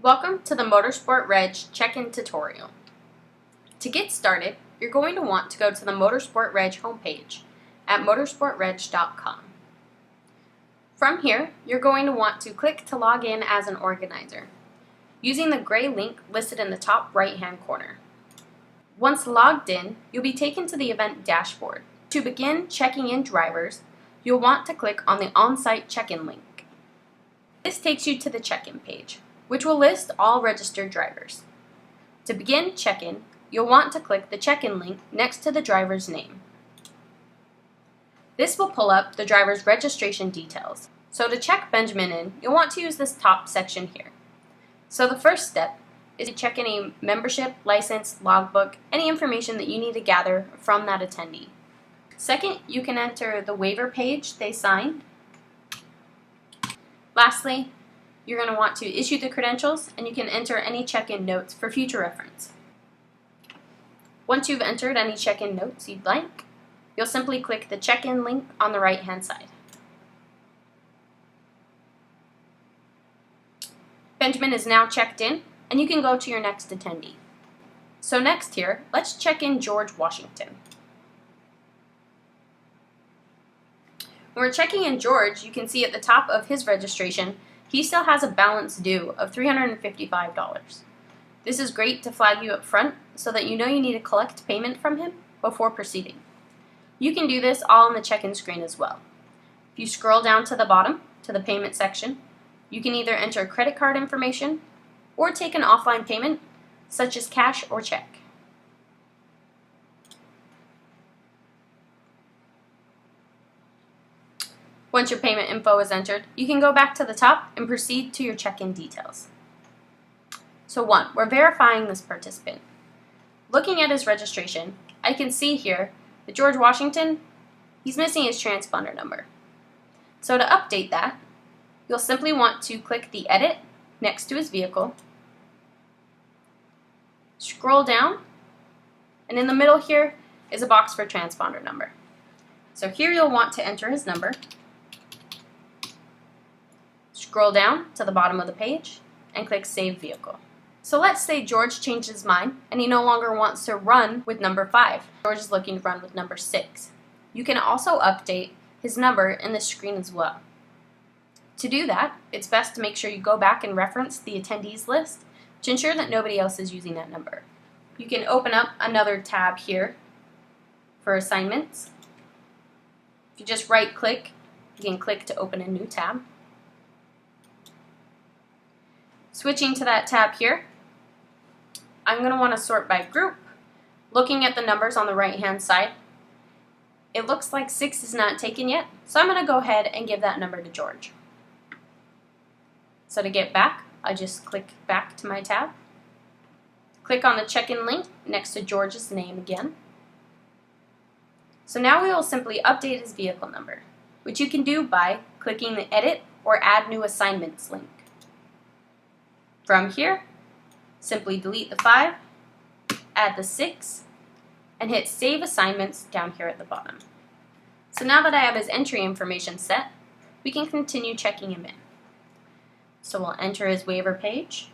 Welcome to the Motorsport Reg check-in tutorial. To get started, you're going to want to go to the Motorsport Reg homepage at motorsportreg.com. From here, you're going to want to click to log in as an organizer, using the gray link listed in the top right-hand corner. Once logged in, you'll be taken to the event dashboard. To begin checking in drivers, you'll want to click on the on-site check-in link. This takes you to the check-in page, which will list all registered drivers. To begin check-in, you'll want to click the check-in link next to the driver's name. This will pull up the driver's registration details. So to check Benjamin in, you'll want to use this top section here. So the first step is to check any membership, license, logbook, any information that you need to gather from that attendee. Second, you can enter the waiver page they signed. Lastly, you're going to want to issue the credentials, and you can enter any check-in notes for future reference. Once you've entered any check-in notes you'd like, you'll simply click the check-in link on the right-hand side. Benjamin is now checked in, and you can go to your next attendee. So next here, let's check in George Washington. When we're checking in George, you can see at the top of his registration, he still has a balance due of $355. This is great to flag you up front so that you know you need to collect payment from him before proceeding. You can do this all on the check-in screen as well. If you scroll down to the bottom, to the payment section, you can either enter credit card information or take an offline payment, such as cash or check. Once your payment info is entered, you can go back to the top and proceed to your check-in details. So 1, we're verifying this participant. Looking at his registration, I can see here that George Washington, he's missing his transponder number. So to update that, you'll simply want to click the edit next to his vehicle, scroll down, and in the middle here is a box for transponder number. So here you'll want to enter his number. Scroll down to the bottom of the page and click Save Vehicle. So let's say George changed his mind and he no longer wants to run with number 5. George is looking to run with number 6. You can also update his number in this screen as well. To do that, it's best to make sure you go back and reference the attendees list to ensure that nobody else is using that number. You can open up another tab here for assignments. If you just right-click, you can click to open a new tab. Switching to that tab here, I'm going to want to sort by group. Looking at the numbers on the right-hand side, it looks like 6 is not taken yet, so I'm going to go ahead and give that number to George. So to get back, I just click back to my tab. Click on the check-in link next to George's name again. So now we will simply update his vehicle number, which you can do by clicking the Edit or Add New Assignments link. From here, simply delete the 5, add the 6, and hit Save Assignments down here at the bottom. So now that I have his entry information set, we can continue checking him in. So we'll enter his waiver page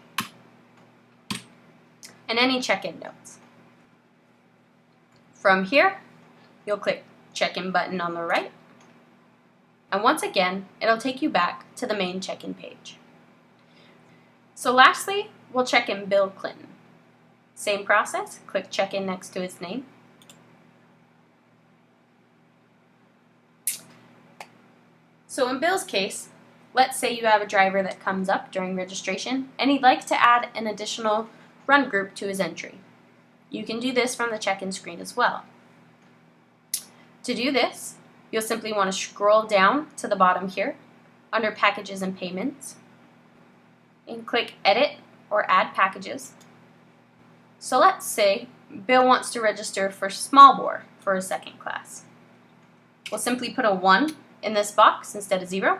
and any check-in notes. From here, you'll click Check-in button on the right, and once again, it'll take you back to the main check-in page. So lastly, we'll check in Bill Clinton. Same process, click check-in next to his name. So in Bill's case, let's say you have a driver that comes up during registration and he'd like to add an additional run group to his entry. You can do this from the check-in screen as well. To do this, you'll simply want to scroll down to the bottom here under Packages and Payments and click Edit or Add Packages. So let's say Bill wants to register for small bore for a second class. We'll simply put a 1 in this box instead of 0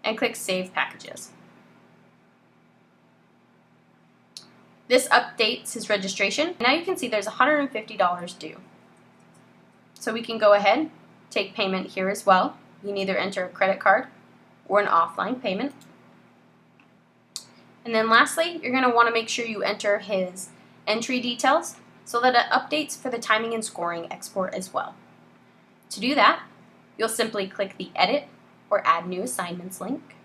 and click Save Packages. This updates his registration. Now you can see there's $150 due. So we can go ahead, take payment here as well. You can either enter a credit card or an offline payment. And then lastly, you're going to want to make sure you enter his entry details so that it updates for the timing and scoring export as well. To do that, you'll simply click the Edit or Add New Assignments link.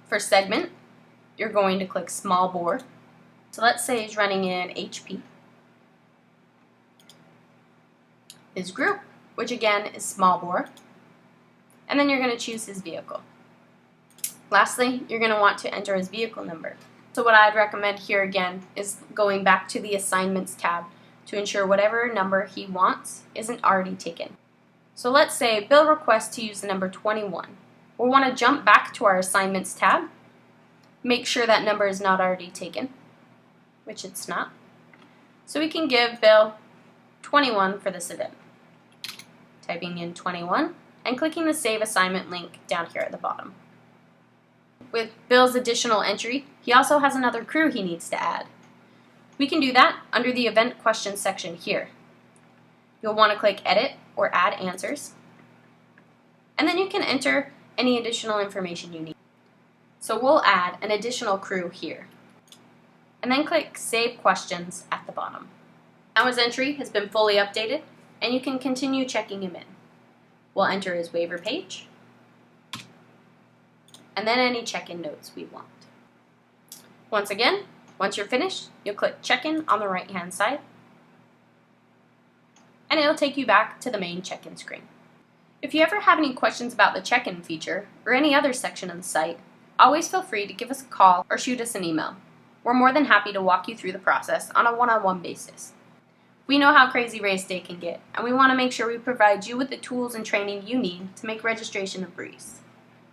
For segment, you're going to click Small Bore. So let's say he's running in HP. His group, which again is small bore, and then you're going to choose his vehicle. Lastly, you're going to want to enter his vehicle number. So what I'd recommend here again is going back to the Assignments tab to ensure whatever number he wants isn't already taken. So let's say Bill requests to use the number 21. We'll want to jump back to our Assignments tab, make sure that number is not already taken, which it's not. So we can give Bill 21 for this event. Typing in 21 and clicking the Save Assignment link down here at the bottom. With Bill's additional entry, he also has another crew he needs to add. We can do that under the Event Questions section here. You'll want to click Edit or Add Answers, and then you can enter any additional information you need. So we'll add an additional crew here, and then click Save Questions at the bottom. Now his entry has been fully updated, and you can continue checking him in. We'll enter his waiver page, and then any check-in notes we want. Once again, once you're finished, you'll click Check-in on the right-hand side, and it'll take you back to the main check-in screen. If you ever have any questions about the check-in feature or any other section of the site, always feel free to give us a call or shoot us an email. We're more than happy to walk you through the process on a one-on-one basis. We know how crazy race day can get, and we want to make sure we provide you with the tools and training you need to make registration a breeze.